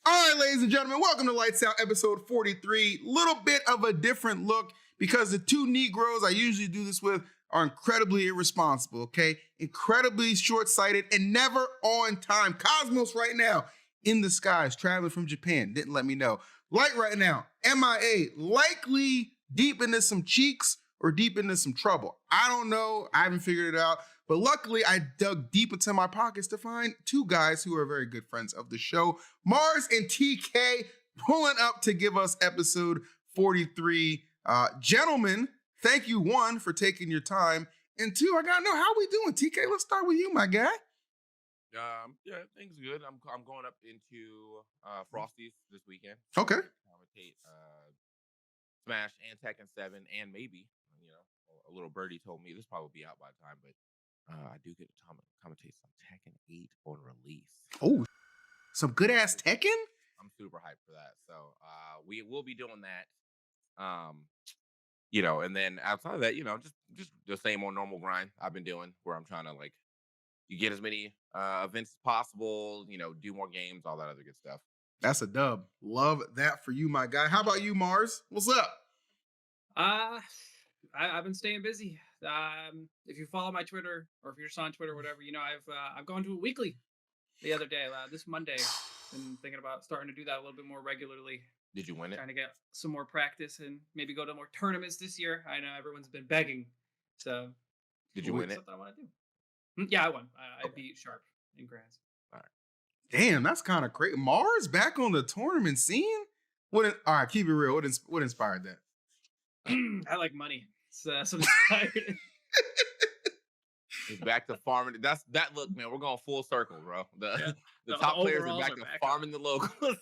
All right, ladies and gentlemen, welcome to Lights Out, episode 43. Little bit of a different look because the two Negroes I usually do this with are incredibly irresponsible, okay? Incredibly short-sighted and never on time. Cosmos right now in the skies, traveling from Japan, didn't let me know. Light right now, MIA, likely deep into some cheeks or deep into some trouble. I don't know, I haven't figured it out. But luckily, I dug deep into my pockets to find two guys who are very good friends of the show. Mars and TK pulling up to give us episode 43. Gentlemen, thank you, one, for taking your time. And two, I gotta know, how we doing? TK, let's start with you, my guy. Yeah, things good. I'm going up into Frosty's this weekend. Okay. Commentate Smash and Tekken 7, and maybe a little birdie told me this probably will be out by the time, but I do get to commentate some Tekken 8 on release. Oh, some good ass Tekken. I'm super hyped for that. So we will be doing that. And then outside of that, just the same old normal grind I've been doing, where I'm trying to you get as many events as possible, do more games, all that other good stuff. That's a dub. Love that for you, my guy. How about you, Mars? What's up? I've been staying busy. If you follow my Twitter, or if you're just on Twitter, or whatever, I've gone to a weekly the other day. This Monday, been thinking about starting to do that a little bit more regularly. Did you win it? Trying to get some more practice and maybe go to more tournaments this year. I know everyone's been begging, so did you win it? Something I want to do. Yeah, I won. I beat Sharp in Grands. All right. Damn, that's kind of great. Mars back on the tournament scene. All right, keep it real. What inspired that? I like money. So that's what inspired. He's back to farming. Look, man. We're going full circle, bro. The top players are back to farming the locals.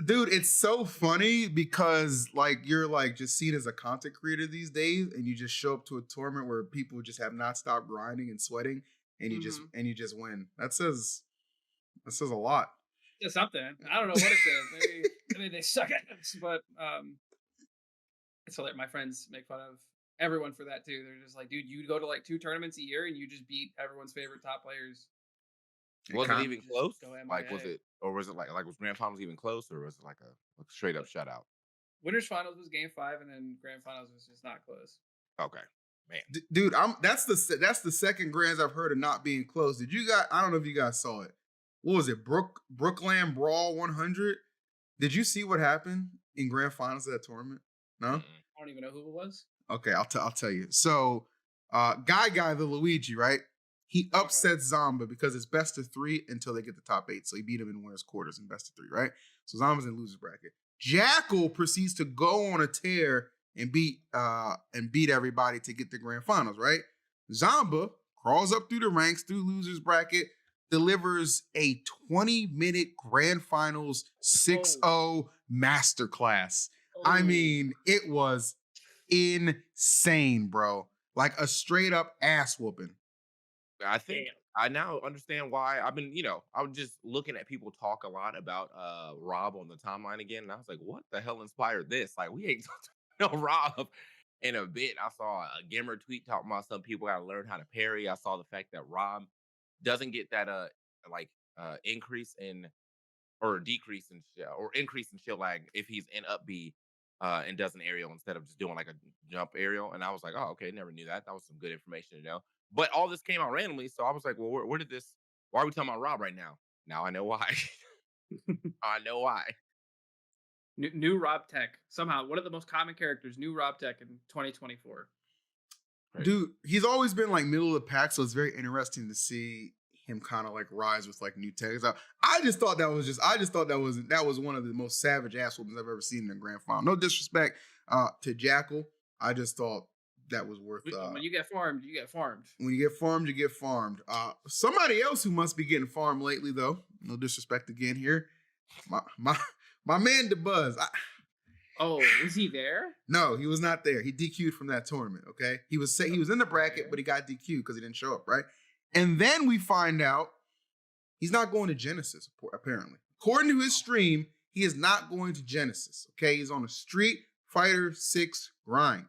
Dude, it's so funny because you're just seen as a content creator these days, and you just show up to a tournament where people just have not stopped grinding and sweating, and you just win. That says a lot. It's something. I don't know what it says. Maybe they suck at it, but it's hilarious. My friends make fun of everyone for that too. They're just like, dude, you go to 2 tournaments a year and you just beat everyone's favorite top players. Was it even close? Was Grand Finals even close, or was it a straight up shutout? Winners Finals was Game 5, and then Grand Finals was just not close. Okay, man. Dude, that's the second Grands I've heard of not being close. Did you guys? I don't know if you guys saw it. What was it? Brookland Brawl 100. Did you see what happened in Grand Finals of that tournament? No. I don't even know who it was. Okay, I'll tell you. So, Guy the Luigi, right? He upsets Zamba because it's best of 3 until they get the top 8. So he beat him in winners quarters in best of 3, right? So Zamba's in losers bracket. Jackal proceeds to go on a tear and beat everybody to get the grand finals, right? Zamba crawls up through the ranks, through losers bracket, delivers a 20-minute grand finals 6-0 masterclass. I mean, it was insane, bro. Like a straight up ass whooping. I think I now understand why I was just looking at people talk a lot about Rob on the timeline again, and I was like, what the hell inspired this? We ain't talking no Rob in a bit. I saw a Gimmer tweet talking about some people got to learn how to parry. I saw the fact that Rob doesn't get that increase in or decrease in or increase in shield lag if he's in up B and does an aerial instead of just doing a jump aerial. And I was like, oh, okay, never knew that. That was some good information to know. But all this came out randomly, so I was like, well, where did this? Why are we talking about Rob right now? Now I know why. I know why. New Rob Tech. Somehow, one of the most common characters, new Rob Tech in 2024. Right. Dude, he's always been middle of the pack, so it's very interesting to see him kind of rise with new techs. I just thought that was one of the most savage ass whoopings I've ever seen in a grand final. No disrespect to Jackal. I just thought that was worth. When you get farmed, you get farmed. When you get farmed, you get farmed. Somebody else who must be getting farmed lately, though. No disrespect again here. My man DeBuzz. Oh, is he there? No, he was not there. He DQ'd from that tournament. Okay, he was in the bracket, but he got DQ'd because he didn't show up. Right, and then we find out he's not going to Genesis. Apparently, according to his stream, he is not going to Genesis. Okay, he's on a Street Fighter 6 grind.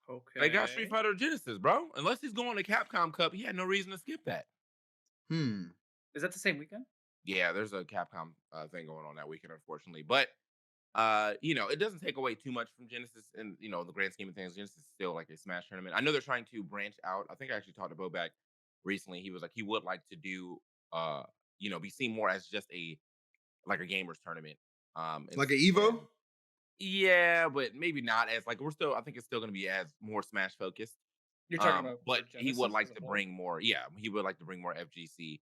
Okay. They got Street Fighter Genesis, bro. Unless he's going to Capcom Cup, he had no reason to skip that. Is that the same weekend? Yeah, there's a Capcom thing going on that weekend, unfortunately. But it doesn't take away too much from Genesis and the grand scheme of things. Genesis is still like a Smash tournament. I know they're trying to branch out. I think I actually talked to Bobak recently. He was like he would like to do be seen more as just a like a gamers tournament. Like an And Evo? yeah, but maybe not as like we're still I think it's still gonna be as more Smash focused. You're talking about But for he would Genesis like as a to whole? bring more. Yeah, he would like to bring more FGC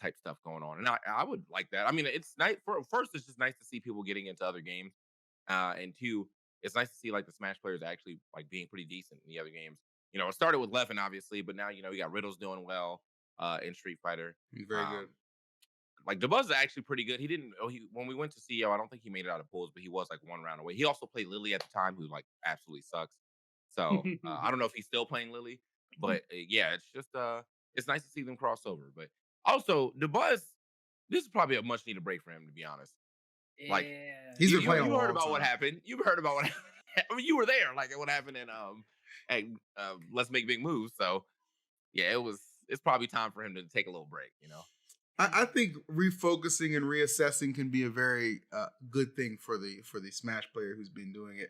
type stuff going on, and I would like that. I mean, it's nice. For first, it's just nice to see people getting into other games, and two, it's nice to see like the Smash players actually like being pretty decent in the other games. It started with Leffen obviously, but now we got Riddles doing well in Street Fighter. He's very good. Like DeBuzz is actually pretty good. He didn't. Oh, he when we went to CEO, I don't think he made it out of pools, but he was like one round away. He also played Lily at the time, who like absolutely sucks. So I don't know if he's still playing Lily, but yeah, it's just it's nice to see them cross over. But also DeBuzz, this is probably a much needed break for him, to be honest. Like Yeah. He's you, been you, playing a you long heard about what time. happened. You've heard about what happened. I mean, you were there, like what happened in at Let's Make Big Moves. So yeah, it's probably time for him to take a little break. I think refocusing and reassessing can be a very good thing for the Smash player who's been doing it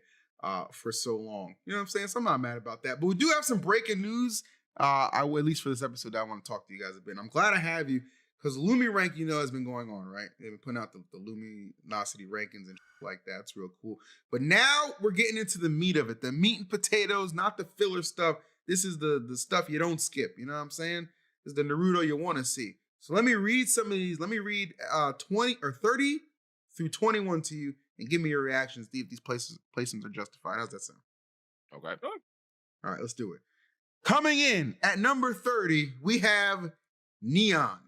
for so long. You know what I'm saying? So I'm not mad about that. But we do have some breaking news. At least for this episode, I want to talk to you guys a bit. I'm glad I have you because Lumi rank, has been going on, right? They've been putting out the Luminosity rankings and like that. It's real cool. But now we're getting into the meat of it, the meat and potatoes, not the filler stuff. This is the stuff you don't skip. You know what I'm saying? This is the Naruto you want to see. So let me read some of these. Let me read 20 or 30 through 21 to you and give me your reactions. See if these placements are justified. How's that sound? Okay. All right, let's do it. Coming in at number 30, we have Neon.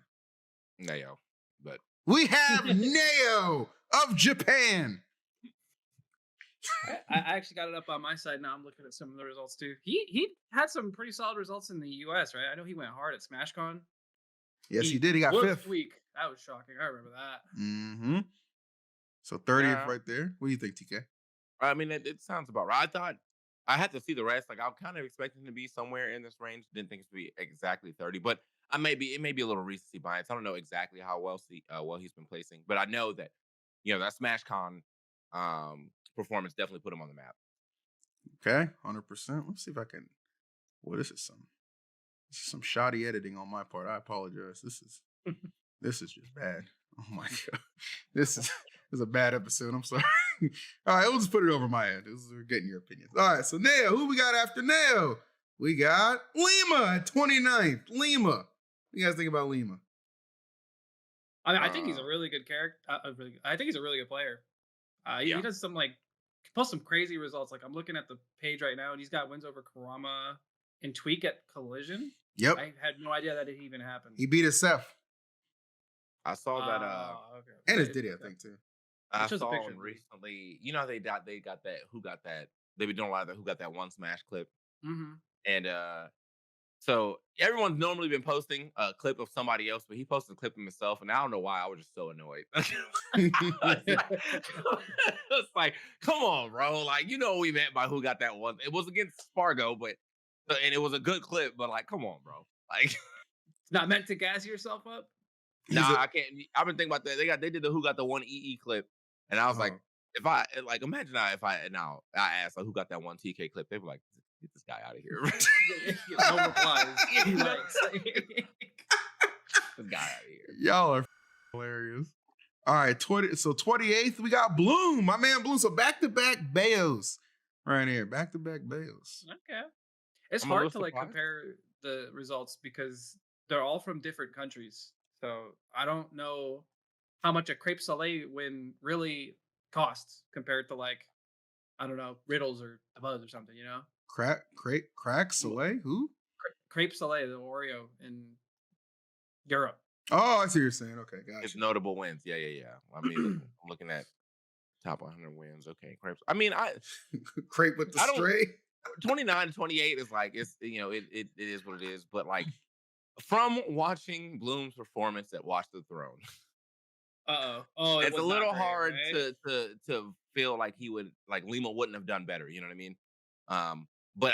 Nayo, but We have Neo of Japan. I actually got it up on my side now. I'm looking at some of the results too. He had some pretty solid results in the US, right? I know he went hard at SmashCon. Yes, he did. He got looked 5th. weak. That was shocking. I remember that. Mm-hmm. So 30th Yeah. right there. What do you think, TK? I mean, it sounds about right. I thought I had to see the rest. Like I was kind of expecting to be somewhere in this range. Didn't think it to be exactly 30, but it may be a little recency bias. I don't know exactly how well he's been placing, but I know that that SmashCon performance definitely put him on the map. Okay, 100%. Let's see if I can. Well, this is some shoddy editing on my part. I apologize. This is just bad. Oh my god, this is a bad episode. I'm sorry. All right, we'll just put it over my head. We're getting your opinions. All right, so Neo, who we got after Neo? We got Lima at 29th. Lima. What do you guys think about Lima? I think he's a really good character. I think he's a really good player. He does some post some crazy results. Like I'm looking at the page right now, and he's got wins over Kurama and Tweak at Collision. Yep. I had no idea that it even happened. He beat his Seth. I saw that. Okay. And his Diddy, I think, too. I shows a saw picture him of me. recently. They got that. Who got that? They've been doing a lot of that. Who got that one Smash clip? Mm-hmm. And so everyone's normally been posting a clip of somebody else, but he posted a clip of himself, and I don't know why. I was just so annoyed. It's like, come on, bro. Like, what we meant by who got that one. It was against Spargo, and it was a good clip, but like, come on, bro. Like, It's not meant to gas yourself up. I can't. I've been thinking about that. They did the who got the one EE clip, and I was like, if I imagine if I asked like who got that one TK clip, they were like, get this guy out of here. No replies. He likes. This guy out of here. Y'all are hilarious. All right, 28th, we got Bloom, my man Bloom. So back-to-back Bayos right here. Back-to-back Bayos. Okay. It's I'm a hard little to surprised. compare the results because they're all from different countries. So I don't know how much a Crepe Soleil win really costs compared to I don't know, Riddles or the Buzz or something, Crack Soleil? Who? Crepe Soleil, the Oreo in Europe. Oh, I see what you're saying. Okay, gotcha. It's notable wins. Yeah. I mean, I'm looking at top 100 wins. Okay, Crepes. I mean, Crepe with the stray. 29 to 28 is like it's it is what it is. But like from watching Bloom's performance at Watch the Throne, Oh, it's a little hard right? to feel like he would Lima wouldn't have done better. You know what I mean? But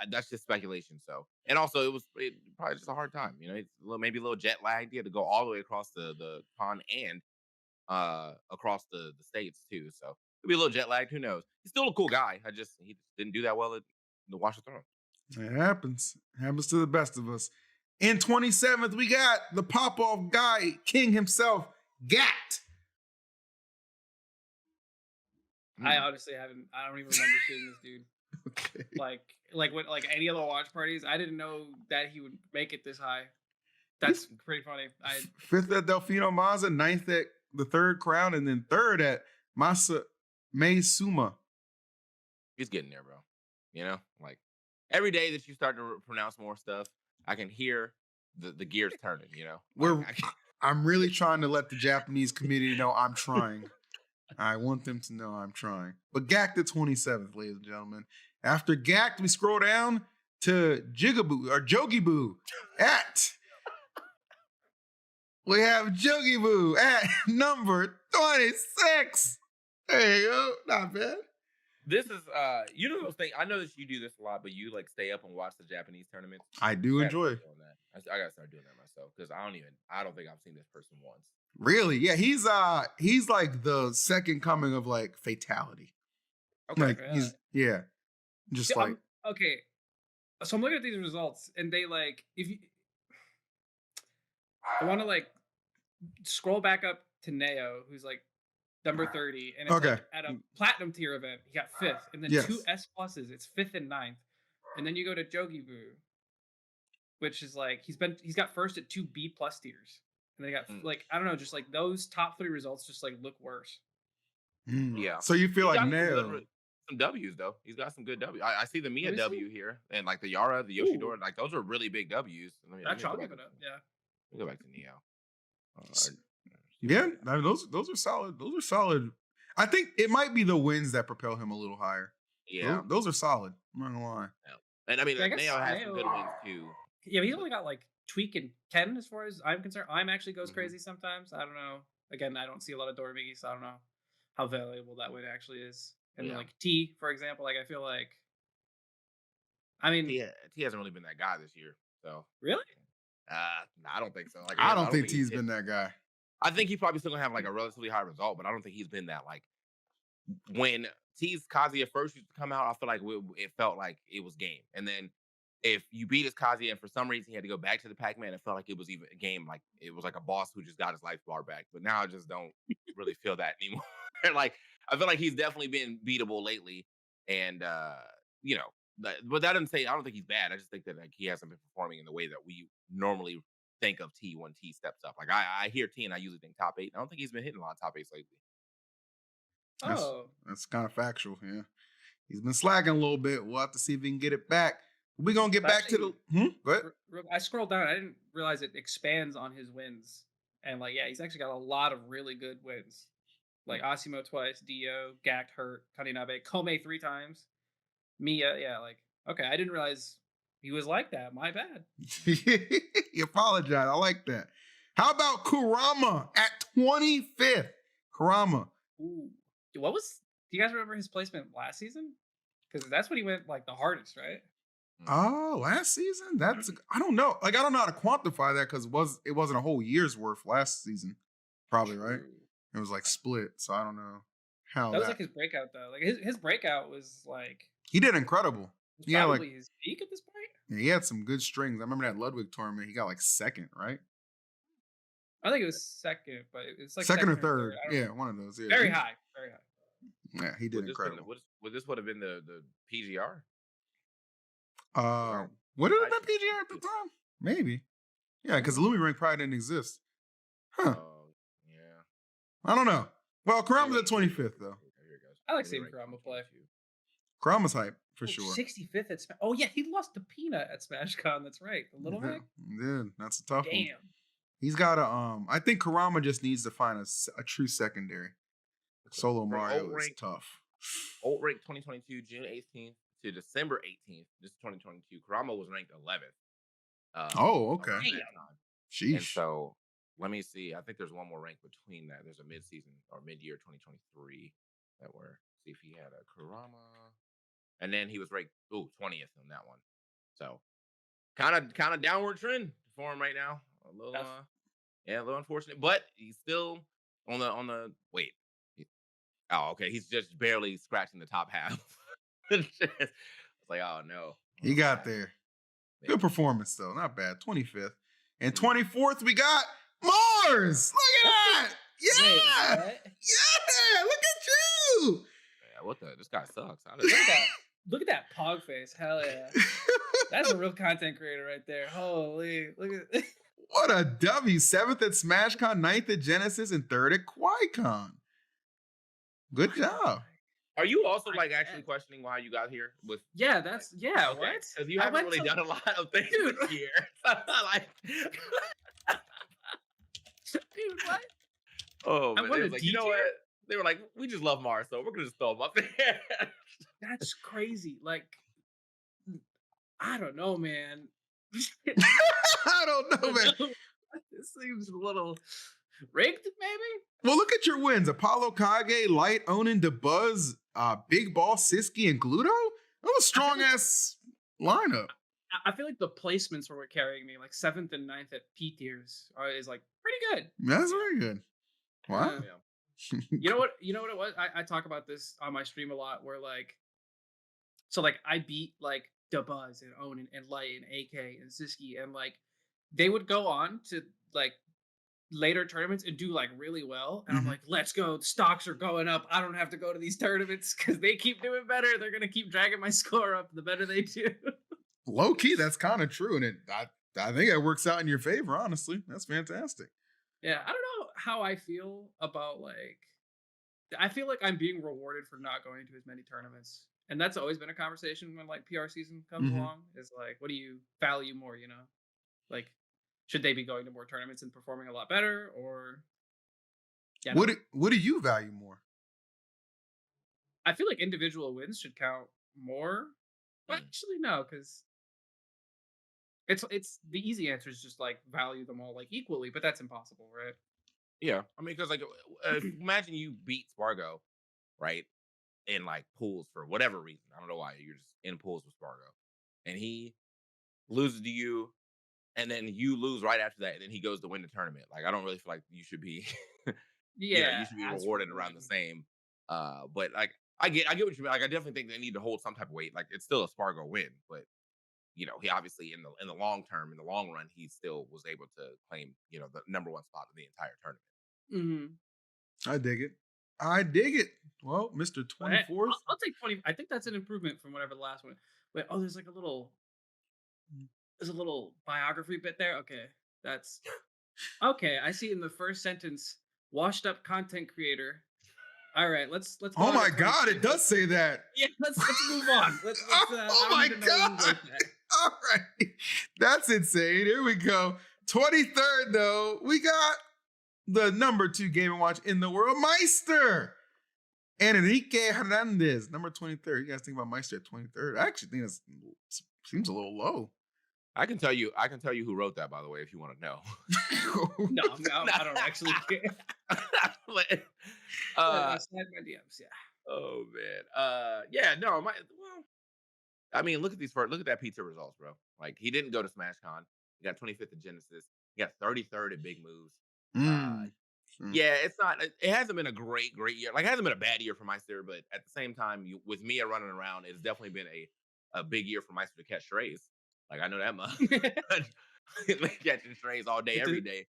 that's just speculation. So, and also it probably just a hard time. You know, it's maybe a little jet lagged. He had to go all the way across the pond and across the states too. So it'll be a little jet lagged. Who knows? He's still a cool guy. He just didn't do that well at the Watch the Throne. It happens. It happens to the best of us. In 27th, we got the pop-off guy, King himself, Gat. I honestly haven't. I don't even remember seeing this dude. Okay. Like any other watch parties, I didn't know that he would make it this high. That's pretty funny. Fifth at Delfino Mazza, ninth at the Third Crown, and then third at Masa Suma. He's getting there, bro. You know, like every day that you start to pronounce more stuff, I can hear the gears turning. You know, I'm really trying to let the Japanese community know I'm trying. I want them to know I'm trying. But Gak the 27th, ladies and gentlemen. After Gak, we scroll down to Jigaboo or Jogiboo at. We have Jogiboo at number 26. There you go. Not bad. This is you know those things. I know that you do this a lot, but you like stay up and watch the Japanese tournaments. I do enjoy doing that. I gotta start doing that myself because I don't think I've seen this person once. Really? Yeah, he's like the second coming of like Fatality. Okay. Like just Yeah, like okay. So I'm looking at these results, and they like if you. I want to like scroll back up to Neo, who's like number 30, and it's like at a platinum tier event, he got 5th, and then 2 S pluses, it's 5th and 9th, and then you go to Jogiboo, which is like he's got first at 2 B plus tiers, and they got like I don't know, just like those top 3 results just like look worse. Yeah. So you feel like Neo. Some W's though. He's got some good W's. I see the Mia W here, and like the Yara, the Yoshidora, like those are really big W's. I'll give it up. Yeah. We'll go back to Neo. Yeah, I mean, those are solid. Those are solid. I think it might be the wins that propel him a little higher. Yeah, those are solid. I'm not gonna lie. Yeah. And I mean, Neo has some good wins too. Yeah, he's only got like Tweak and Ken as far as I'm concerned. I'm actually goes crazy sometimes. I don't know. Again, I don't see a lot of Dormigi, so I don't know how valuable that win actually is. And like T, for example, like I feel like, I mean, T hasn't really been that guy this year. So really. I don't think so. Like, I don't think T's been that guy. I think he's probably still gonna have like a relatively high result, but I don't think he's been that. Like when T's Kazuya first used to come out, I feel like it felt like it was game. And then if you beat his Kazuya and for some reason he had to go back to the Pac-Man, it felt like it was even a game. Like it was like a boss who just got his life bar back. But now I just don't really feel that anymore. Like I feel like he's definitely been beatable lately, and you know. But that doesn't say I don't think he's bad. I just think that like he hasn't been performing in the way that we normally think of T when T steps up. Like I hear T and I usually think top 8. I don't think he's been hitting a lot of top 8s lately. That's kind of factual. Yeah, he's been slacking a little bit. We'll have to see if we can get it back. We're gonna get back to the. Go ahead. I scrolled down. I didn't realize it expands on his wins, and like he's actually got a lot of really good wins. Like Asimo twice, Dio, Gact, Hurt, Kaninabe, Kome 3 times. Mia, like, okay, I didn't realize he was like that. My bad. You apologize. I like that. How about Kurama at 25th? Kurama. Ooh. Do you guys remember his placement last season? Because that's when he went like the hardest, right? Oh, last season? I don't know. Like, I don't know how to quantify that because it wasn't a whole year's worth last season. Probably, right? It was like split. So I don't know how that was like his breakout though. Like his breakout was like he did incredible. Yeah, probably his peak at this point. Yeah, he had some good strings. I remember that Ludwig tournament. He got like second, right? I think it was second, but it's like second or third. Yeah, one of those. Yeah. Very high. Yeah, he did incredible. Would this would have been the PGR? Would it have been PGR at the time? Maybe. Yeah, because the Lumi rank probably didn't exist. Huh. Yeah. I don't know. Well, Kurama's at 25th though. I like seeing Kurama play. Kurama's hype for sure. 65th at Smash. Oh yeah, he lost to Peanut at SmashCon. That's right. The little man. Yeah, that's a tough one. Damn. He's got I think Kurama just needs to find a true secondary. Solo Mario is tough. Ult rank 2022, June 18th to December 18th. This is 2022. Kurama was ranked 11th. Okay. Sheesh. And so let me see. I think there's one more rank between that. There's a mid-season or mid-year 2023 that we're see if he had a Kurama. and then he was ranked 20th on that one. So kind of downward trend for him right now. A little a little unfortunate, but he's still on the wait. Oh, okay. He's just barely scratching the top half. It's like, oh no. He got there. Good performance though, not bad. 25th. And 24th, we got Mars. Look at that. Yeah. Yeah. Look at you. Yeah, what the? This guy sucks. Look at that pog face. Hell yeah. That's a real content creator right there. Holy, look at What a W. 7th at SmashCon, 9th at Genesis, and 3rd at QuaiCon. Good job. Are you also like actually questioning why you got here? What? What? Because you haven't really done a lot of things this year. Like, dude, what? Oh, man. won a Like, D you know tier? what? They were like, we just love Mars, so we're gonna just throw him up there. That's crazy. Like, I don't know, man. I don't know, man. This seems a little rigged, maybe. Well, look at your wins. Apollo Kage, Light, Onin, DeBuzz, Big Ball, Siski, and Gluto. That was a strong-ass lineup. I feel like the placements were carrying me, like 7th and 9th at P tiers is like pretty good. That's very good. Wow. Yeah. You know what it was? I talk about this on my stream a lot where like, so like I beat like DeBuzz and Onin and Light and AK and Siski, and like they would go on to like later tournaments and do like really well, and I'm like, let's go, stocks are going up, I don't have to go to these tournaments because they keep doing better, they're gonna keep dragging my score up the better they do. Low key, that's kind of true, and I think it works out in your favor. Honestly, that's fantastic. Yeah, I don't know how I feel about like, I feel like I'm being rewarded for not going to as many tournaments, and that's always been a conversation when like PR season comes along. Is like, what do you value more? You know, like, should they be going to more tournaments and performing a lot better, or What do you value more? I feel like individual wins should count more, but actually no, because it's the easy answer is just like value them all like equally, but that's impossible, right? Yeah, I mean, because like, imagine you beat Spargo, right, in like pools for whatever reason. I don't know why you're just in pools with Spargo, and he loses to you, and then you lose right after that, and then he goes to win the tournament. Like, I don't really feel like you should be, you should be rewarded around the same. But like, I get what you mean. Like, I definitely think they need to hold some type of weight. Like, it's still a Spargo win, but he obviously in the long term, in the long run, he still was able to claim, the number one spot in the entire tournament. I dig it. Well, Mr. 24th. I'll take 20. I think that's an improvement from whatever the last one. Wait, there's like a little biography bit there. Okay, that's okay. I see in the first sentence, washed up content creator. All right, let's. Oh my God, it does say that. Yeah, let's move on. Oh my God. All right, that's insane. Here we go. 23rd though, we got the number 2 Game & Watch in the world, Meister. And Enrique Hernandez, number 23rd. You guys think about Meister at 23rd? I actually think that seems a little low. I can tell you who wrote that, by the way, if you want to know. No, I don't actually care. Slide my DMs, yeah. Oh man. I mean, look at that pizza results, bro. Like, he didn't go to SmashCon. He got 25th at Genesis. He got 33rd at Big Moves. Yeah, it hasn't been a great year. Like, it hasn't been a bad year for Meister, but at the same time, with Mia running around, it's definitely been a big year for Meister to catch strays. Like, I know that much. Catching strays all day, every day.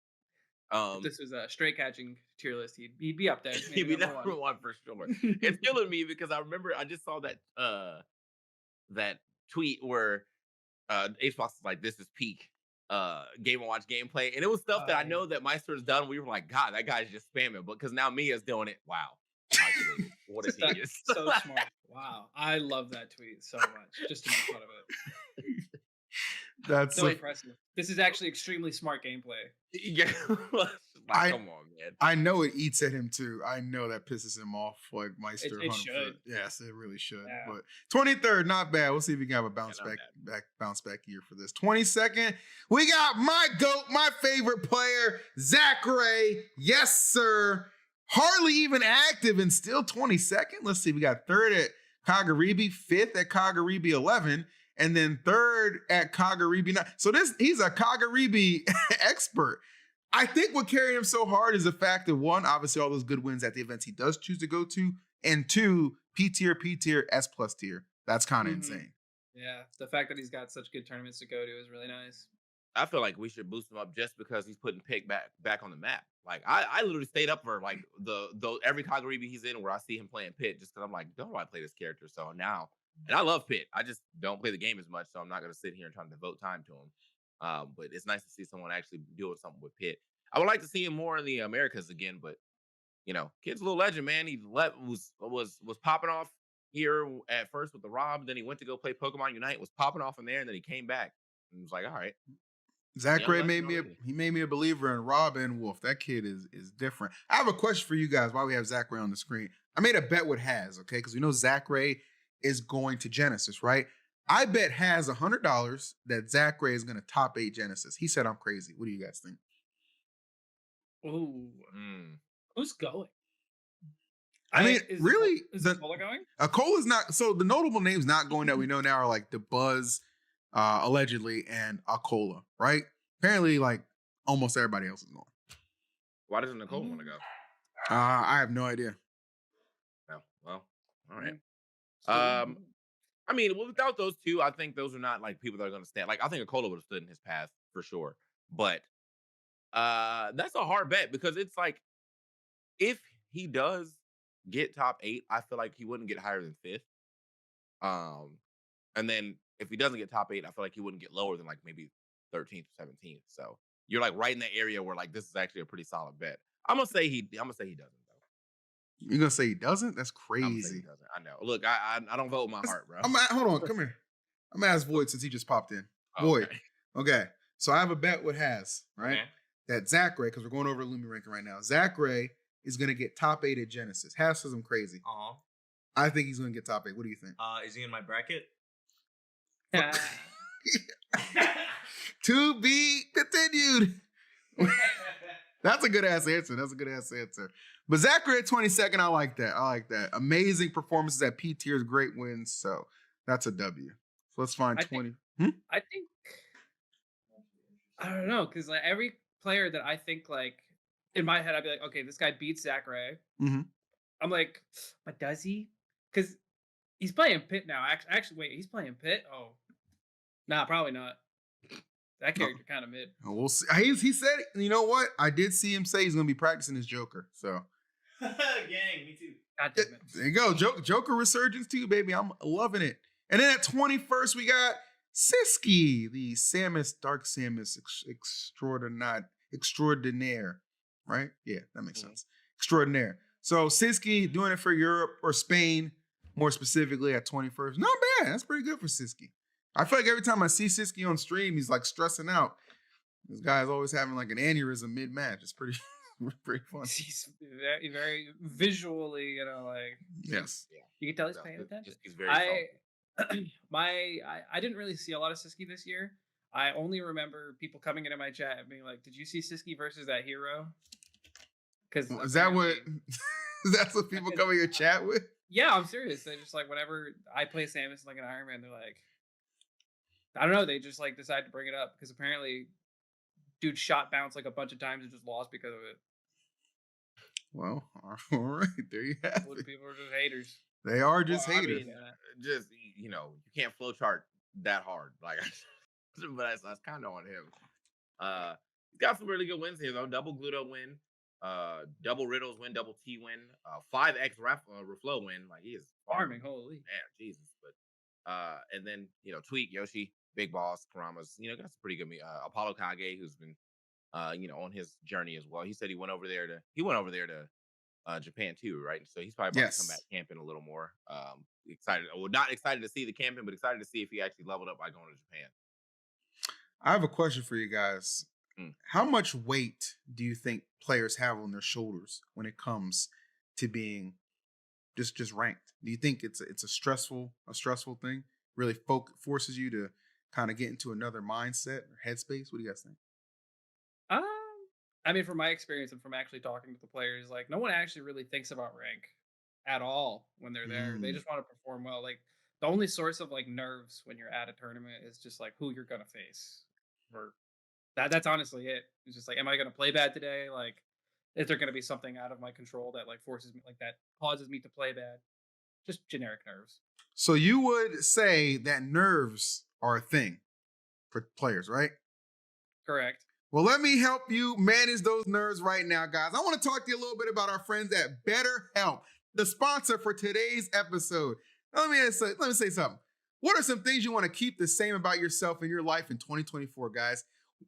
If this was a stray catching tier list, he'd be up there. He'd be number one for sure. It's killing me because I remember I just saw that tweet where Xbox was like, "This is peak Game & Watch gameplay," and it was stuff that I know that Meister has done. We were like, "God, that guy's just spamming," but because now Mia's doing it. Wow, what a genius! So smart. Wow, I love that tweet so much. Just to make fun of it. That's so impressive. This is actually extremely smart gameplay. Yeah, come on, man. I know it eats at him too. I know that pisses him off. Like Meister, it should. Yes, it really should. Yeah. But 23rd, not bad. We'll see if we can have a bounce back year for this. 22nd, we got my GOAT, my favorite player, Zach Ray. Yes, sir. Hardly even active and still 22nd. Let's see. We got 3rd at Kagaribi, 5th at Kagaribi 11, and then 3rd at Kagaribi 9. So he's a Kagaribi expert. I think what carried him so hard is the fact that, one, obviously all those good wins at the events he does choose to go to, and 2, P tier, S+ tier. That's kind of insane. Yeah, the fact that he's got such good tournaments to go to is really nice. I feel like we should boost him up just because he's putting Pitt back on the map. Like I literally stayed up for like the every Kagaribi he's in where I see him playing Pitt just because I'm like, don't know why I play this character. So now, and I love Pitt. I just don't play the game as much, so I'm not gonna sit here and try to devote time to him. But it's nice to see someone actually doing something with Pitt. I would like to see him more in the Americas again, but kid's a little legend, man. He was popping off here at first with the Rob, then he went to go play Pokemon Unite, was popping off in there, and then he came back and was like, all right. Zach Gray made me a believer in Rob and Wolf. That kid is different. I have a question for you guys while we have Zach Gray on the screen. I made a bet with Haz, okay? Because we know Zach Gray is going to Genesis, right? I bet Haz $100 that Zach Gray is going to top 8 Genesis. He said I'm crazy. What do you guys think? Ooh. Who's going? I mean, really? Is Akola going? Akola's not. So the notable names not going that we know now are like the Buzz, allegedly, and Akola, right? Apparently, like almost everybody else is going. Why doesn't Nicole want to go? I have no idea. Oh, well, all right. I mean, without those two, I think those are not like people that are going to stand. Like, I think Akola would have stood in his path for sure. But that's a hard bet because it's like, if he does get top 8, I feel like he wouldn't get higher than 5th. And then if he doesn't get top 8, I feel like he wouldn't get lower than like maybe 13th or 17th. So you're like right in the area where like this is actually a pretty solid bet. I'm gonna say he doesn't though. You're gonna say he doesn't? That's I'm gonna say he crazy. doesn't. I know. Look, I don't vote with my heart, bro. Hold on, come here. I'm gonna ask Void since he just popped in. Oh, Void. Okay. So I have a bet with Haz, right? Okay. That Zach Gray, because we're going over Lumi ranking right now. Zach Gray is gonna get top 8 at Genesis. Haz says I'm crazy. I think he's gonna get top 8. What do you think? Is he in my bracket? To be continued. That's a good ass answer. But Zach Gray at 22nd, I like that. Amazing performances at P tiers, great wins. So that's a W. So let's find 20. I think I don't know, because like every player that I think like in my head, I'd be like, okay, this guy beats Zach Gray. Mhm. I'm like, but does he? Because he's playing Pitt now. Actually, wait, he's playing Pitt? Oh, nah, probably not. That character kind of mid. We'll see. He said, you know what? I did see him say he's going to be practicing his Joker. So, Gang, me too. God damn it. There you go. Joker resurgence too, baby. I'm loving it. And then at 21st, we got Siski, the Samus, Dark Samus extraordinaire. Right? Yeah, that makes sense. Extraordinaire. So Siski doing it for Europe or Spain, more specifically at 21st. Not bad. That's pretty good for Siski. I feel like every time I see Siski on stream, he's like stressing out. This guy's always having like an aneurysm mid-match. It's pretty fun. He's very, very visually, like. Yes. Yeah. You can tell he's paying attention. He's very I didn't really see a lot of Siski this year. I only remember people coming into my chat and being like, "Did you see Siski versus that hero?" Because is that what? That's what people come in your chat with? Yeah, I'm serious. They just like whenever I play Samus like an Iron Man, they're like, I don't know. They just like decide to bring it up because apparently, dude shot bounce like a bunch of times and just lost because of it. Well, all right, there you have it. People are just haters. They are just haters. I mean, just you can't flowchart that hard. Like, but that's kind of on him. He's got some really good wins here though. Double Gluto win, double Riddles win, double T win, 5x Reflow win. Like he is farming. Holy man, Jesus. But and then Tweak, Yoshi, Big Boss, Karamas. Got some pretty good. Apollo Kage, who's been on his journey as well. He said he went over there to Japan too, right? So he's probably about to come back camping a little more. Excited, well, not excited to see the camping, but excited to see if he actually leveled up by going to Japan. I have a question for you guys. How much weight do you think players have on their shoulders when it comes to being just ranked? Do you think it's a stressful thing? Really forces you to kind of get into another mindset or headspace? What do you guys think? I mean, from my experience and from actually talking to the players, like no one actually really thinks about rank. at all when they're there. They Mm. just want to perform well. Like the only source of like nerves when you're at a tournament is just like who you're gonna face. Or that's honestly it. It's just like, am I gonna play bad today? Like, is there gonna be something out of my control that like forces me, like that causes me to play bad? Just generic nerves. So you would say that nerves are a thing for players, right? Correct. Well, let me help you manage those nerves right now, guys. I want to talk to you a little bit about our friends at BetterHelp, the sponsor for today's episode. Let me say something. What are some things you want to keep the same about yourself in your life in 2024, guys?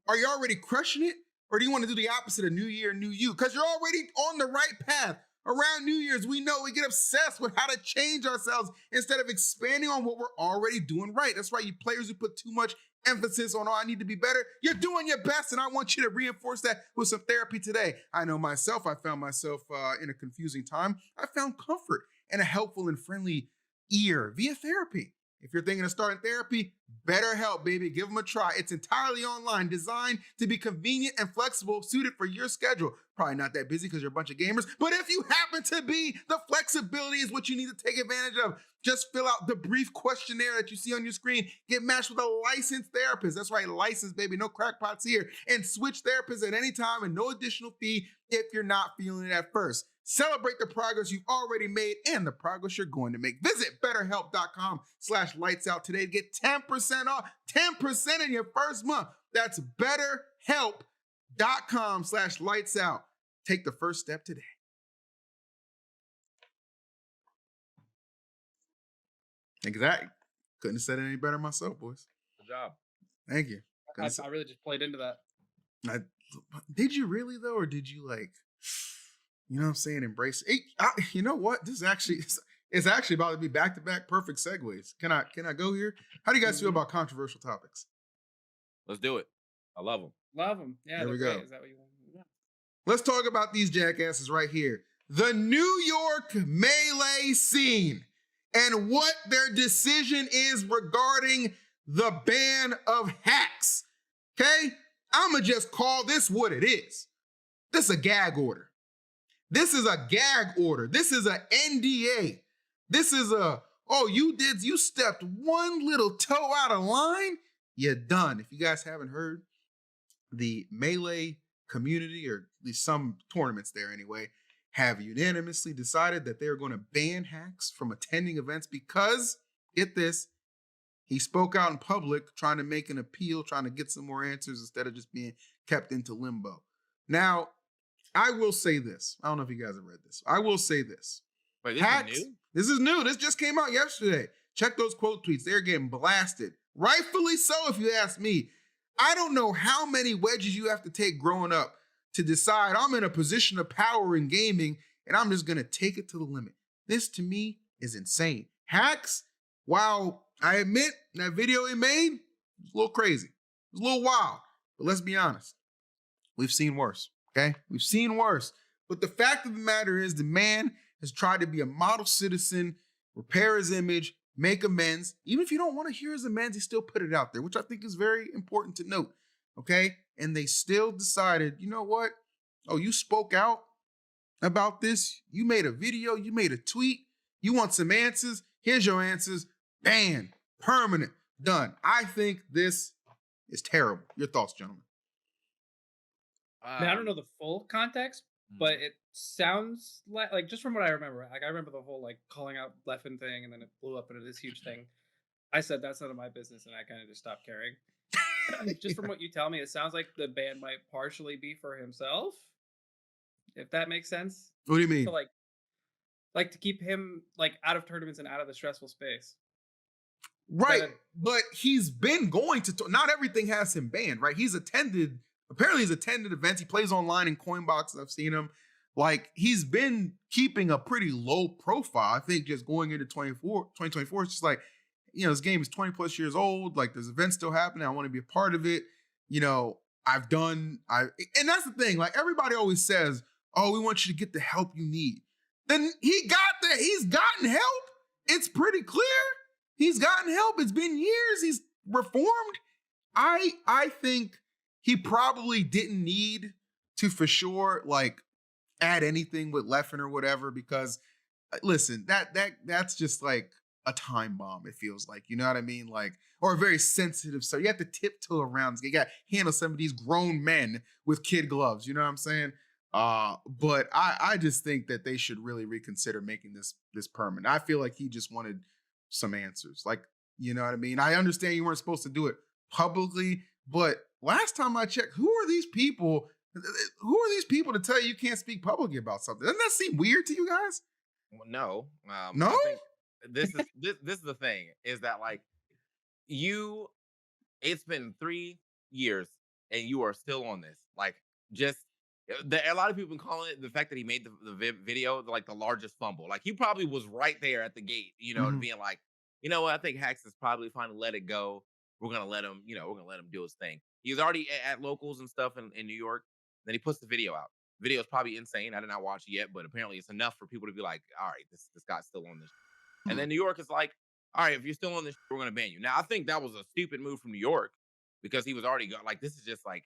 Are you already crushing it? Or do you want to do the opposite of New Year, New You? Because you're already on the right path. Around New Year's, we know we get obsessed with how to change ourselves instead of expanding on what we're already doing right. That's right, you players who put too much emphasis on, oh, I need to be better. You're doing your best, and I want you to reinforce that with some therapy today. I know myself, I found myself in a confusing time. I found comfort and a helpful and friendly ear via therapy. If you're thinking of starting therapy, BetterHelp, baby. Give them a try. It's entirely online, designed to be convenient and flexible, suited for your schedule. Probably not that busy because you're a bunch of gamers, but if you happen to be, the flexibility is what you need to take advantage of. Just fill out the brief questionnaire that you see on your screen. Get matched with a licensed therapist. That's right, licensed, baby. No crackpots here. And switch therapists at any time and no additional fee if you're not feeling it at first. Celebrate the progress you've already made and the progress you're going to make. Visit betterhelp.com/lightsout today to get 10% off, 10% in your first month. That's betterhelp.com/lightsout. Take the first step today. Exactly. Couldn't have said it any better myself, boys. Good job. Thank you. I really just played into that. Did you really though, or did you like, you know what I'm saying, embrace it? You know what? This is actually it's actually about to be back-to-back perfect segues. Can I go here? How do you guys feel about controversial topics? Let's do it. I love them. Love them. Yeah, There we they're go. great. Is that what you want? Yeah. Let's talk about these jackasses right here. The New York Melee scene and what their decision is regarding the ban of hacks. Okay? I'ma just call this what it is. This is a gag order. This is a gag order. This is a NDA. This is you stepped one little toe out of line, you're done. If you guys haven't heard, the Melee community, or at least some tournaments there anyway, have unanimously decided that they're going to ban hacks from attending events because, get this, he spoke out in public trying to make an appeal, trying to get some more answers instead of just being kept into limbo. Now, I will say this. I don't know if you guys have read this. I will say this. Wait, Hacks, this is new? this is new. This just came out yesterday. Check those quote tweets. They're getting blasted. Rightfully so, if you ask me. I don't know how many wedges you have to take growing up to decide I'm in a position of power in gaming and I'm just going to take it to the limit. This to me is insane. Hacks, while I admit that video he made was a little crazy. It was a little wild. But let's be honest. We've seen worse, okay? We've seen worse. But the fact of the matter is the man has tried to be a model citizen, repair his image, make amends. Even if you don't want to hear his amends, he still put it out there, which I think is very important to note, okay? And they still decided, you know what? Oh, you spoke out about this. You made a video. You made a tweet. You want some answers? Here's your answers. Banned. Permanent. Done. I think this is terrible. Your thoughts, gentlemen? I mean, I don't know the full context, but it sounds like just from what I remember, like I remember the whole like calling out Leffen thing, and then it blew up into this huge thing. I said that's none of my business, and I kind of just stopped caring. Just from what you tell me, it sounds like the ban might partially be for himself, if that makes sense. What do you mean? So like to keep him like out of tournaments and out of the stressful space. Right, but he's been going to, not everything has him banned, right? Apparently he's attended events. He plays online in Coinbox. I've seen him. Like, he's been keeping a pretty low profile. I think just going into 2024, it's just like, you know, this game is 20 plus years old. Like, there's events still happening. I want to be a part of it. You know, and that's the thing. Like, everybody always says, oh, we want you to get the help you need. Then he's gotten help. It's pretty clear. He's gotten help. It's been years. He's reformed. I think he probably didn't need to, for sure, like, add anything with Leffen or whatever, because listen, that's just like a time bomb. It feels like, you know what I mean, like, or a very sensitive. So you have to tiptoe around. You got to handle some of these grown men with kid gloves. You know what I'm saying? But I just think that they should really reconsider making this permanent. I feel like he just wanted some answers. Like, you know what I mean? I understand you weren't supposed to do it publicly, but last time I checked, who are these people? Who are these people to tell you can't speak publicly about something? Doesn't that seem weird to you guys? Well, no. No? I think this is the thing is that like you, it's been 3 years and you are still on this. Like, just a lot of people been calling it the fact that he made the video like the largest fumble. Like, he probably was right there at the gate, Mhm. being like, you know what, I think Hax is probably fine to let it go. We're gonna let him, we're gonna let him do his thing. He was already at locals and stuff in New York. Then he puts the video out. Video is probably insane. I did not watch it yet, but apparently it's enough for people to be like, all right, this guy's still on this. And then New York is like, all right, if you're still on this, we're gonna ban you. Now I think that was a stupid move from New York because he was already like, this is just like,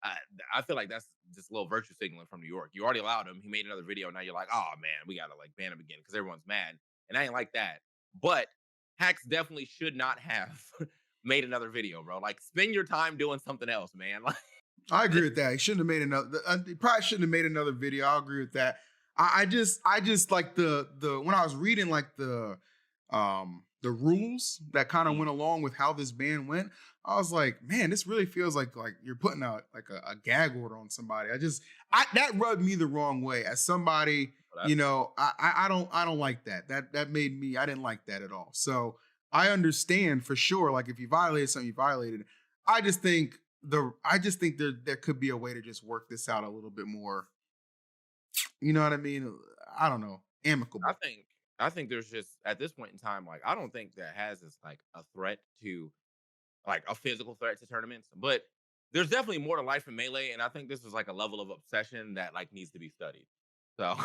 I, I feel like that's just a little virtue signaling from New York. You already allowed him. He made another video. Now you're like, oh man, we gotta like ban him again because everyone's mad. And I ain't like that. But Hax definitely should not have made another video, bro. Like, spend your time doing something else, man. Like, I agree with that. He shouldn't have made another. He probably shouldn't have made another video. I agree with that. I just like the when I was reading like the rules that kind of went along with how this ban went. I was like, man, this really feels like you're putting out like a gag order on somebody. That rubbed me the wrong way as somebody. You know, I don't like that. That made me. I didn't like that at all. So I understand for sure. Like, if you violated something, you violated it. I just think there could be a way to just work this out a little bit more. You know what I mean? I don't know, amicable. I think there's just at this point in time, like, I don't think that has is like a threat to like a physical threat to tournaments, but there's definitely more to life in Melee, and I think this is like a level of obsession that like needs to be studied. So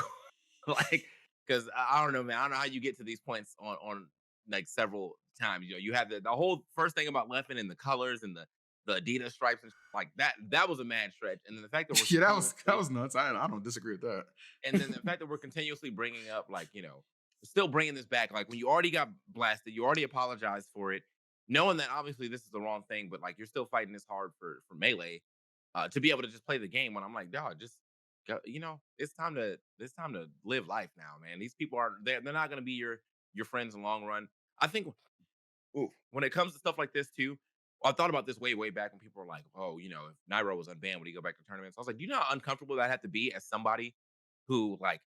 like, because I don't know, man. I don't know how you get to these points on like several times. You have the whole first thing about Leffen and the colors and the Adidas stripes and like that. That was a mad stretch, and then the fact that we're Yeah, that was nuts. I don't disagree with that. and then the fact that we're continuously bringing up like still bringing this back. Like, when you already got blasted, you already apologized for it, knowing that obviously this is the wrong thing, but like you're still fighting this hard for Melee to be able to just play the game. When I'm like, dog, just go, it's time to live life now, man. These people are they're not gonna be your friends in the long run. I think when it comes to stuff like this too, I thought about this way back when people were like, oh, if Nairo was unbanned, would he go back to tournaments? I was like, do you know how uncomfortable that had to be as somebody who like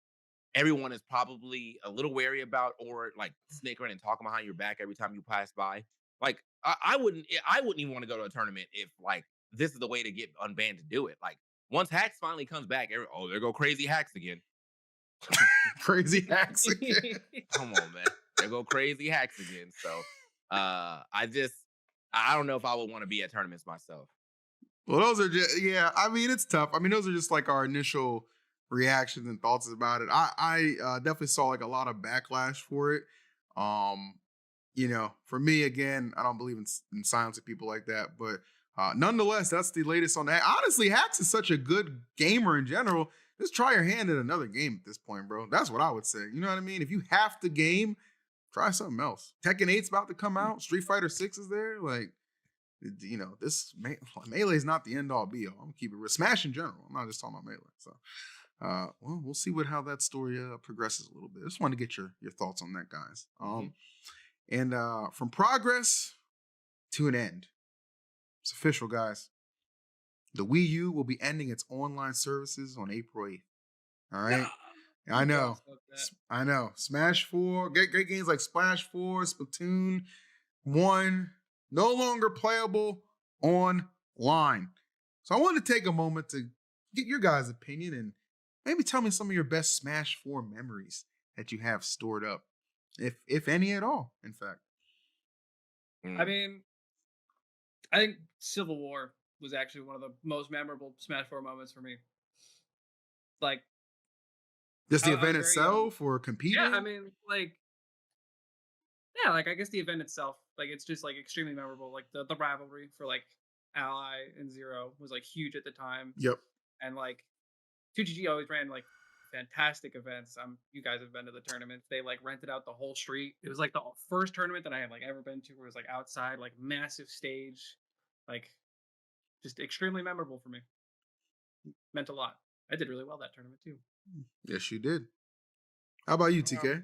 everyone is probably a little wary about, or like snickering and talking behind your back every time you pass by. Like, I wouldn't even want to go to a tournament if like this is the way to get unbanned to do it. Like, once Hax finally comes back, there go crazy Hax again. Crazy Hax again. Come on, man. There go crazy Hax again. So I don't know if I would want to be at tournaments myself. Well, those are just, yeah. I mean, it's tough. I mean, those are just like our initial reactions and thoughts about it. I definitely saw like a lot of backlash for it. For me, again, I don't believe in silencing people like that, but nonetheless, that's the latest on that. Honestly, Hax is such a good gamer in general. Just try your hand at another game at this point, bro. That's what I would say. You know what I mean? If you have to game, try something else. Tekken 8's about to come out. Street Fighter 6 is there. Like, this Melee is not the end all be all. I'm gonna keep it real. Smash in general. I'm not just talking about Melee. So, well, we'll see how that story progresses a little bit. I just want to get your thoughts on that, guys. And from progress to an end, it's official, guys. The Wii U will be ending its online services on April 8th. All right. Yeah, I know. I know. Smash 4, great games like Splash 4, Splatoon 1, no longer playable online. So I wanted to take a moment to get your guys' opinion and maybe tell me some of your best Smash 4 memories that you have stored up, if any at all, in fact. I mean, I think Civil War was actually one of the most memorable Smash 4 moments for me. Like, just the event itself or competing? Yeah, I mean, like, like, I guess the event itself, like, it's just like extremely memorable. Like the rivalry for like Ally and Zero was like huge at the time. Yep. And like 2GG always ran like fantastic events. You guys have been to the tournaments. They like rented out the whole street. It was like the first tournament that I have like ever been to where it was like outside, like massive stage, like just extremely memorable for me. Meant a lot. I did really well that tournament too. Yes, you did. How about you, TK?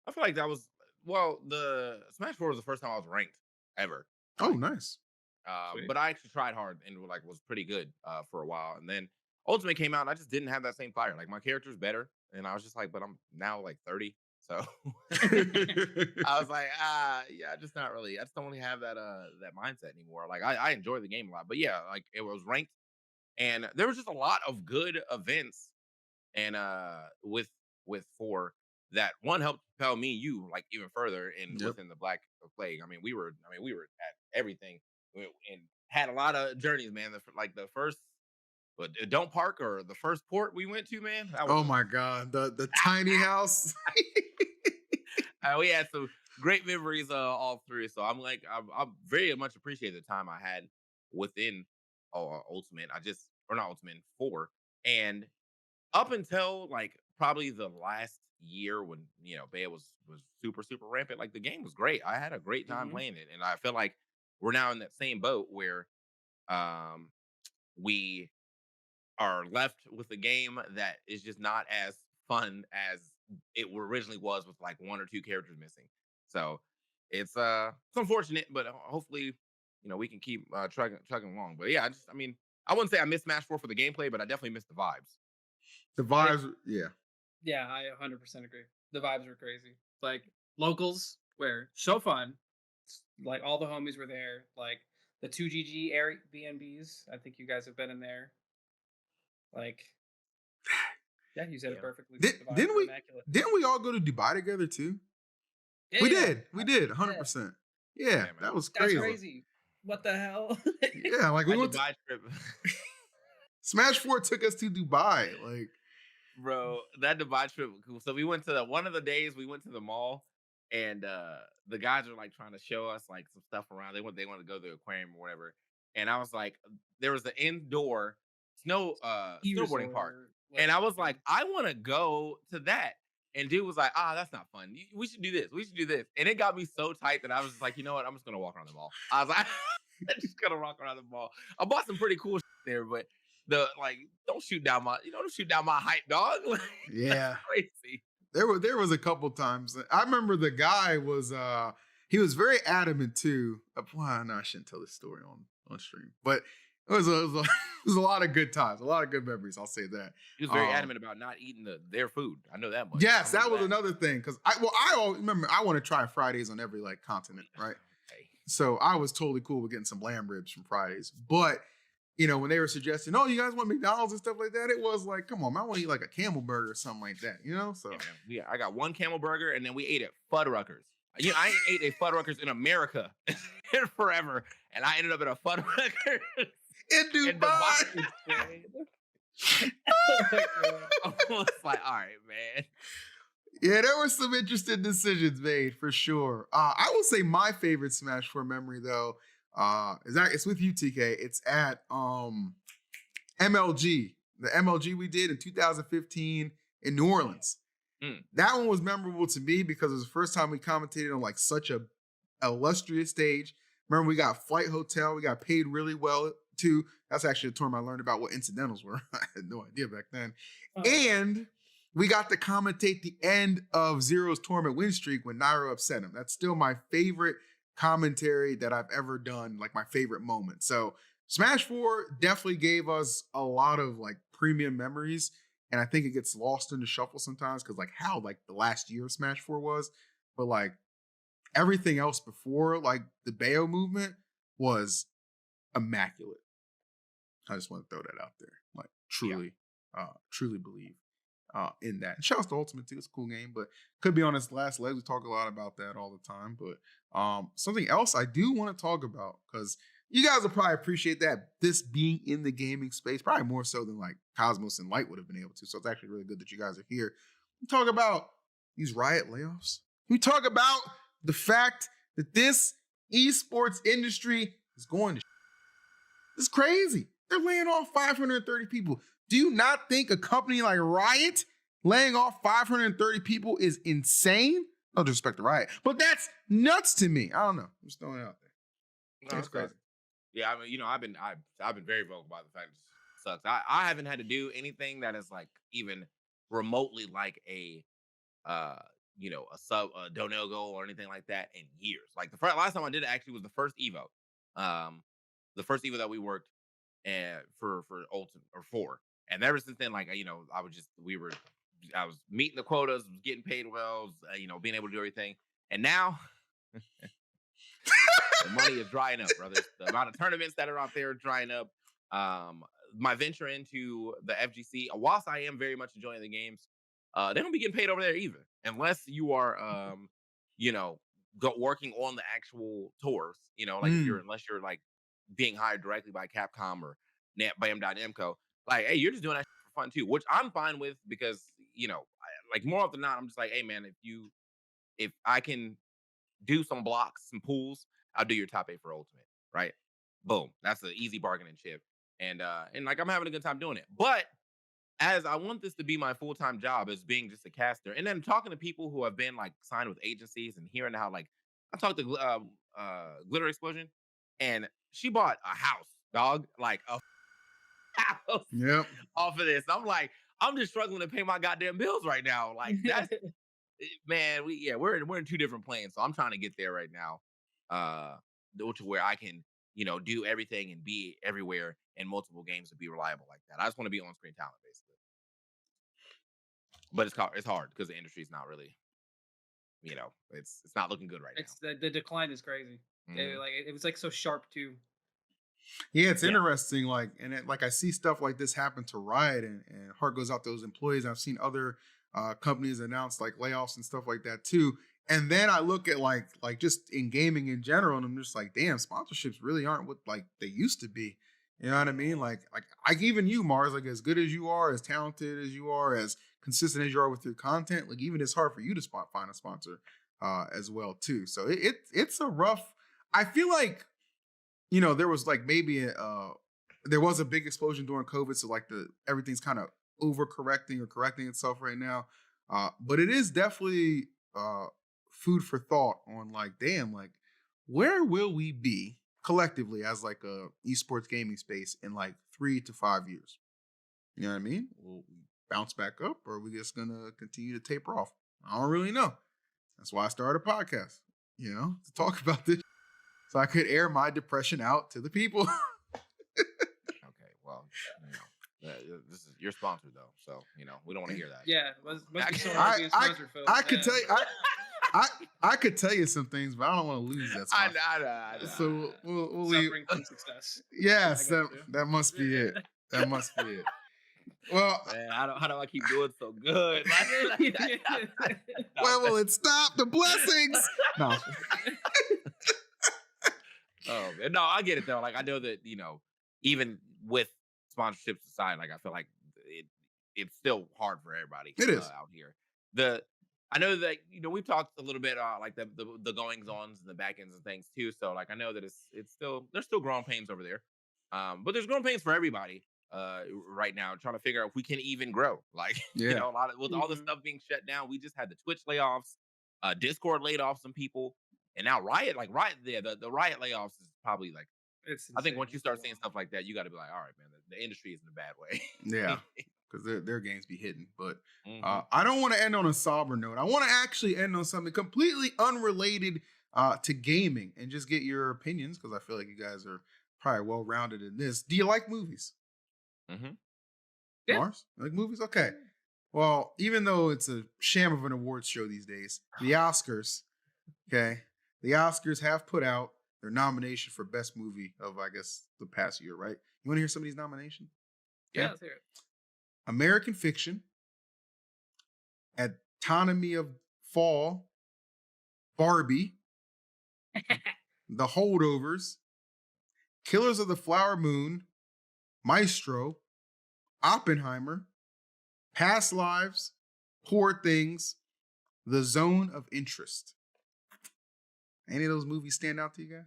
I feel like that was the Smash 4 was the first time I was ranked ever. Oh, nice. Sweet. But I actually tried hard and like was pretty good for a while. And then Ultimate came out and I just didn't have that same fire. Like my character's better. And I was just like, but I'm now like 30. So I was like, yeah, just not really. I just don't really have that mindset anymore. Like I enjoy the game a lot. But yeah, like it was ranked and there was just a lot of good events and with 4 that one helped propel me you like even further in within the Black Plague. I mean we were at everything and had a lot of journeys, man. The first Don't Park or the first port we went to, man. That was Oh my God, the tiny house. we had some great memories all through. So I'm very much appreciate the time I had within Ultimate. Not Ultimate 4. And up until like probably the last year when Bea was super rampant, like the game was great. I had a great time playing it, and I feel like we're now in that same boat where we are left with a game that is just not as fun as it originally was with like 1 or 2 characters missing. So it's unfortunate, but hopefully we can keep chugging along. But yeah, I wouldn't say I miss Smash 4 for the gameplay, but I definitely miss the vibes. The vibes, yeah. Yeah, I 100% agree. The vibes were crazy. Like locals were so fun. Like all the homies were there. Like the 2GG Airbnbs. I think you guys have been in there. Like, yeah, you said it perfectly. Didn't we all go to Dubai together too? Yeah, We did 100%. Yeah, that was crazy. That's crazy. What the hell? Yeah, like we went Dubai trip. Smash 4 took us to Dubai. Like, bro, that Dubai trip was cool. So we went to one of the days we went to the mall, and the guys are like trying to show us like some stuff around. They want to go to the aquarium or whatever. And I was like, there was an indoor snowboarding park, and I was like, I want to go to that. And dude was like, that's not fun. We should do this. We should do this. And it got me so tight that I was just like, you know what? I'm just gonna walk around the mall. I was like, I'm just gonna walk around the mall. I bought some pretty cool shit there, but don't shoot down my hype, dog. Like, yeah, crazy. There was a couple times. I remember the guy was he was very adamant too. Well, no, I shouldn't tell this story on stream, but it was a lot of good times, a lot of good memories. I'll say that. He was very adamant about not eating their food. I know that much. Yes, that was another thing because I always remember I want to try Fridays on every like continent, right? Okay. So I was totally cool with getting some lamb ribs from Fridays, but when they were suggesting, oh, you guys want McDonald's and stuff like that, it was like, come on, man, I want to eat like a Camel burger or something like that, So yeah, I got one Camel burger, and then we ate at Fuddruckers. I ain't ate a Fuddruckers in America in forever, and I ended up at a Fuddruckers in Dubai. I was like, all right, man. Yeah, there were some interesting decisions made for sure. I will say my favorite Smash 4 memory though. It's with you, TK. It's at MLG. The MLG we did in 2015 in New Orleans. That one was memorable to me because it was the first time we commentated on like such a illustrious stage. Remember, we got Flight Hotel. We got paid really well too. That's actually a tournament I learned about what incidentals were. I had no idea back then. And we got to commentate the end of Zero's tournament win streak when Nairo upset him. That's still my favorite commentary that I've ever done, like my favorite moment. So Smash 4 definitely gave us a lot of like premium memories, and I think it gets lost in the shuffle sometimes because like how like the last year of Smash 4 was, but like everything else before like the Bayo movement was immaculate. I just want to throw that out there. Like truly believe in that. And shouts to Ultimate too. It's a cool game, but could be on its last legs. We talk a lot about that all the time. But something else I do want to talk about, because you guys will probably appreciate that this being in the gaming space, probably more so than like Cosmos and Light would have been able to. So it's actually really good that you guys are here. We talk about these Riot layoffs. We talk about the fact that this esports industry is going to it's crazy. They're laying off 530 people. Do you not think a company like Riot laying off 530 people is insane. No disrespect to Riot, but that's nuts to me. I don't know. I'm just throwing it out there. No, It's crazy. Yeah, I mean, I've been very vocal about the fact it sucks. I haven't had to do anything that is like even remotely like a a Donegal or anything like that in years. Like the last time I did it actually was the first Evo. The first Evo that we worked for Ultimate or for. And ever since then, like I was meeting the quotas, was getting paid well, was, being able to do everything. And now the money is drying up, brothers. The amount of tournaments that are out there are drying up. My venture into the FGC, whilst I am very much enjoying the games, they don't be getting paid over there either, unless you are, working on the actual tours. Like unless you're like being hired directly by Capcom or BAM.Namco. Like, hey, you're just doing that for fun too, which I'm fine with because like more often than not, I'm just like, hey man, if I can do some blocks, some pools, I'll do your top 8 for Ultimate, right? Boom, that's an easy bargaining chip, and like I'm having a good time doing it. But as I want this to be my full-time job as being just a caster, and then talking to people who have been like signed with agencies and hearing how like I talked to Glitter Explosion, and she bought a house, dog, like a house Yep. off of this. I'm like, I'm just struggling to pay my goddamn bills right now. Like that's man, we're in 2 different planes, so I'm trying to get there right now, to where I can do everything and be everywhere in multiple games to be reliable like that. I just want to be on screen talent basically, but it's hard because the industry is not really, it's not looking good right It's now. the decline is crazy. Like it was like so sharp too. Yeah, it's interesting. Like, like I see stuff like this happen to Riot, and heart goes out to those employees. I've seen other companies announce like layoffs and stuff like that too. And then I look at like just in gaming in general, and I'm just like, damn, sponsorships really aren't what like they used to be. You know what I mean? Like even you, Mars, like as good as you are, as talented as you are, as consistent as you are with your content, like even it's hard for you to find a sponsor as well too. So it's a rough. I feel like there was like maybe there was a big explosion during COVID, so like everything's kind of overcorrecting or correcting itself right now. But it is definitely food for thought on like, damn, like where will we be collectively as like a esports gaming space in like 3 to 5 years? You know what I mean? Will we bounce back up, or are we just gonna continue to taper off? I don't really know. That's why I started a podcast, to talk about this, so I could air my depression out to the people. Okay, well, this is your sponsor though, so we don't want to hear that. Yeah, must be so hard being sponsored, Phil. I could tell you, I could tell you some things, but I don't want to lose that sponsor. I know. So we'll leave. Suffering from success. Yes, that must be it. That must be it. Well, man, how do I keep doing so good? When will it stop? The blessings. No. Oh man, no, I get it though. Like I know that even with sponsorships aside, like I feel like it's still hard for everybody. It is out here. I know that we've talked a little bit like the goings ons and the back ends and things too. So like I know that it's still there's still growing pains over there, but there's growing pains for everybody right now. Trying to figure out if we can even grow. Like a lot of with all the stuff being shut down, we just had the Twitch layoffs, Discord laid off some people, and now Riot the Riot layoffs is probably like. I think once you start seeing stuff like that, you got to be like, all right, man, the industry is in a bad way. Yeah. Because their games be hidden. But I don't want to end on a somber note. I want to actually end on something completely unrelated to gaming and just get your opinions, because I feel like you guys are probably well-rounded in this. Do you like movies? Mm-hmm. Yeah. Mars? You like movies? Okay. Well, even though it's a sham of an awards show these days, the Oscars have put out their nomination for best movie of, I guess, the past year, right? You want to hear some of these nominations? Yeah, let's hear it. American Fiction, Anatomy of Fall, Barbie, The Holdovers, Killers of the Flower Moon, Maestro, Oppenheimer, Past Lives, Poor Things, The Zone of Interest. Any of those movies stand out to you guys?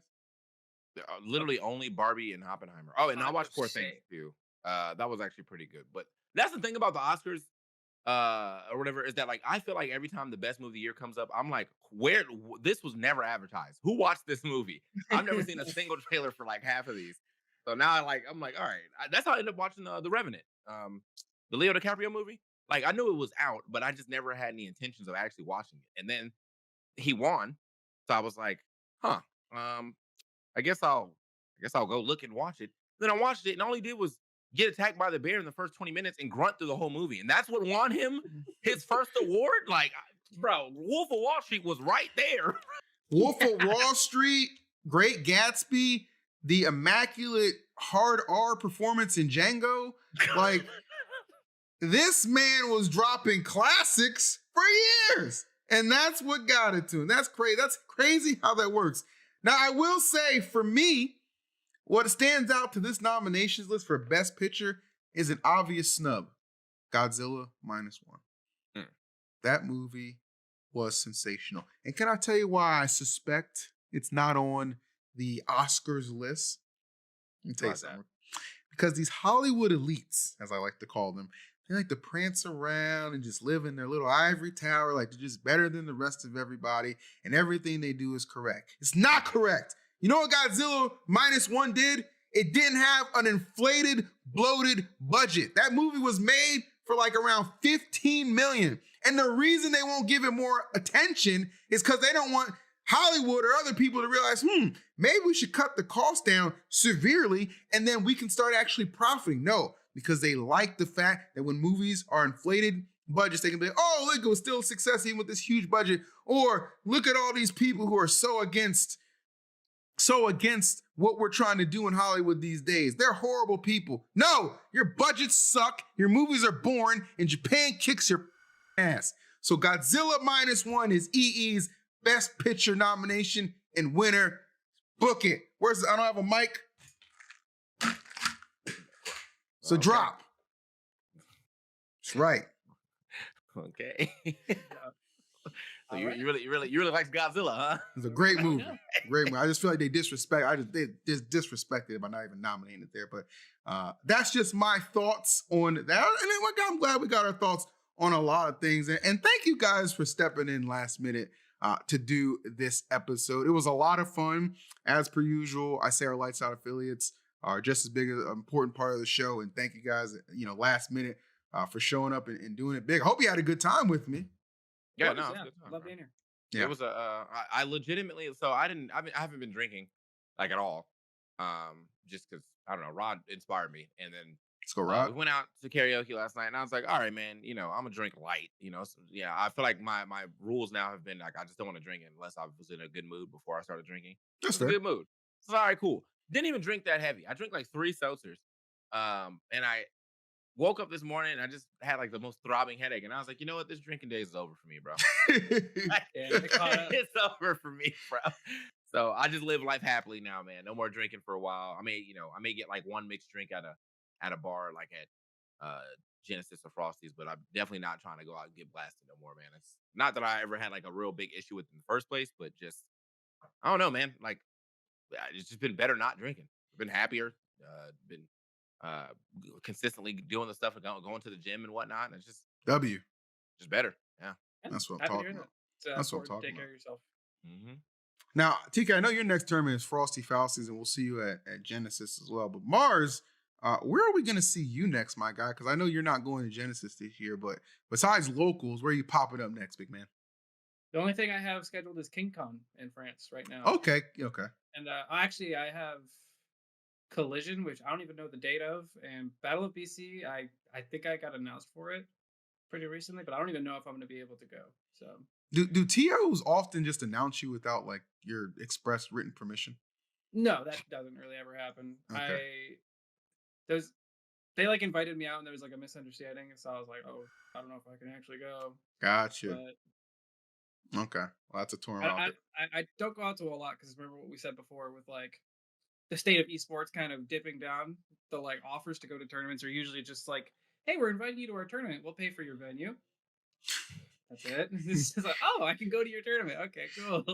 Literally only Barbie and Oppenheimer. Oh, and I watched Poor Things too. That was actually pretty good. But that's the thing about the Oscars. or whatever, is that like I feel like every time the best movie of the year comes up, I'm like, this was never advertised. Who watched this movie? I've never seen a single trailer for like half of these. So now I'm like, all right. That's how I ended up watching The Revenant, the Leo DiCaprio movie. Like I knew it was out, but I just never had any intentions of actually watching it. And then he won, so I was like, huh. I guess I'll go look and watch it. Then I watched it, and all he did was get attacked by the bear in the first 20 minutes and grunt through the whole movie. And that's what won him his first award. Like, bro, Wolf of Wall Street was right there. Wolf of Wall Street, Great Gatsby, the immaculate hard R performance in Django. Like, this man was dropping classics for years. And that's what got it to him. That's crazy. That's crazy how that works. Now, I will say, for me, what stands out to this nominations list for Best Picture is an obvious snub. Godzilla -1. That movie was sensational. And can I tell you why I suspect it's not on the Oscars list? Let me tell you something. Because these Hollywood elites, as I like to call them, they like to prance around and just live in their little ivory tower, like they're just better than the rest of everybody, and everything they do is correct. It's not correct. You know what Godzilla -1 did? It didn't have an inflated, bloated budget. That movie was made for like around 15 million. And the reason they won't give it more attention is because they don't want Hollywood or other people to realize, maybe we should cut the cost down severely and then we can start actually profiting. No, because they like the fact that when movies are inflated budgets, they can be like, oh, look, it was still a success even with this huge budget. Or look at all these people who are so against what we're trying to do in Hollywood these days. They're horrible people. No, your budgets suck, your movies are boring, and Japan kicks your ass. So Godzilla -1 is EE's Best Picture nomination and winner. Book it. I don't have a mic. So drop. That's right. Okay. So you really like Godzilla, huh? It's a great movie. Great movie. I just feel like they disrespected it by not even nominating it there. But that's just my thoughts on that. And I'm glad we got our thoughts on a lot of things. And thank you guys for stepping in last minute to do this episode. It was a lot of fun. As per usual, I say our Lights Out affiliates are just as big an important part of the show. And thank you guys, last minute for showing up and doing it big. I hope you had a good time with me. Yeah, It was, no, it's good time, love bro. being here. Yeah. It was I legitimately, so I haven't been drinking like at all. Just because I don't know, Rod inspired me, and then Let's go, we Rod. went out to karaoke last night, and I was like, all right, man, I'm gonna drink light, So, yeah, I feel like my rules now have been like I just don't want to drink unless I was in a good mood before I started drinking. That's It's a fair. good mood. So all right, cool. Didn't even drink that heavy. I drank like 3 seltzers, and I woke up this morning and I just had like the most throbbing headache, and I was like, you know what, this drinking day is over for me, bro. It caught up. It's over for me, bro. So I just live life happily now, man. No more drinking for a while. I may get like one mixed drink at a bar, like at Genesis or Frosty's, but I'm definitely not trying to go out and get blasted no more, man. It's not that I ever had like a real big issue with it in the first place, but just I don't know, man. Like it's just been better not drinking. I've been happier. Been consistently doing the stuff and going to the gym and whatnot. And it's just W. better. Yeah. That's what I'm Happy to talking hear about. that. That's what I'm Important to talking Take care of yourself. Mm-hmm. Now, TK, I know your next tournament is Frosty Fausti's, and we'll see you at Genesis as well. But Mars, where are we going to see you next, my guy? Because I know you're not going to Genesis this year, but besides locals, where are you popping up next, big man? The only thing I have scheduled is King Con in France right now. Okay. And actually, I have Collision, which I don't even know the date of, and Battle of BC. I think I got announced for it pretty recently, but I don't even know if I'm going to be able to go. So Do TOs often just announce you without like your express written permission? no, that doesn't really ever happen. Okay. They like invited me out, and there was like a misunderstanding, and so I was like, oh, I don't know if I can actually go. Gotcha. But Okay. Well, that's a tournament. I don't go out to a lot because remember what we said before with like the state of esports kind of dipping down. The like offers to go to tournaments are usually just like, hey, we're inviting you to our tournament. We'll pay for your venue. That's it. It's just like, oh, I can go to your tournament. Okay, cool.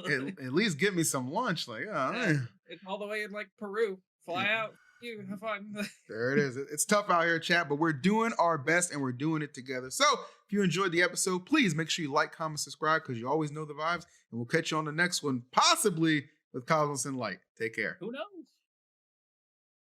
At least give me some lunch. Like, Yeah. It's all the way in like Peru. Fly out. You have fun. There it is. It's tough out here, chat, but we're doing our best and we're doing it together. So if you enjoyed the episode, please make sure you like, comment, subscribe, because you always know the vibes. And we'll catch you on the next one, possibly with Cosmos and Light. Take care. Who knows?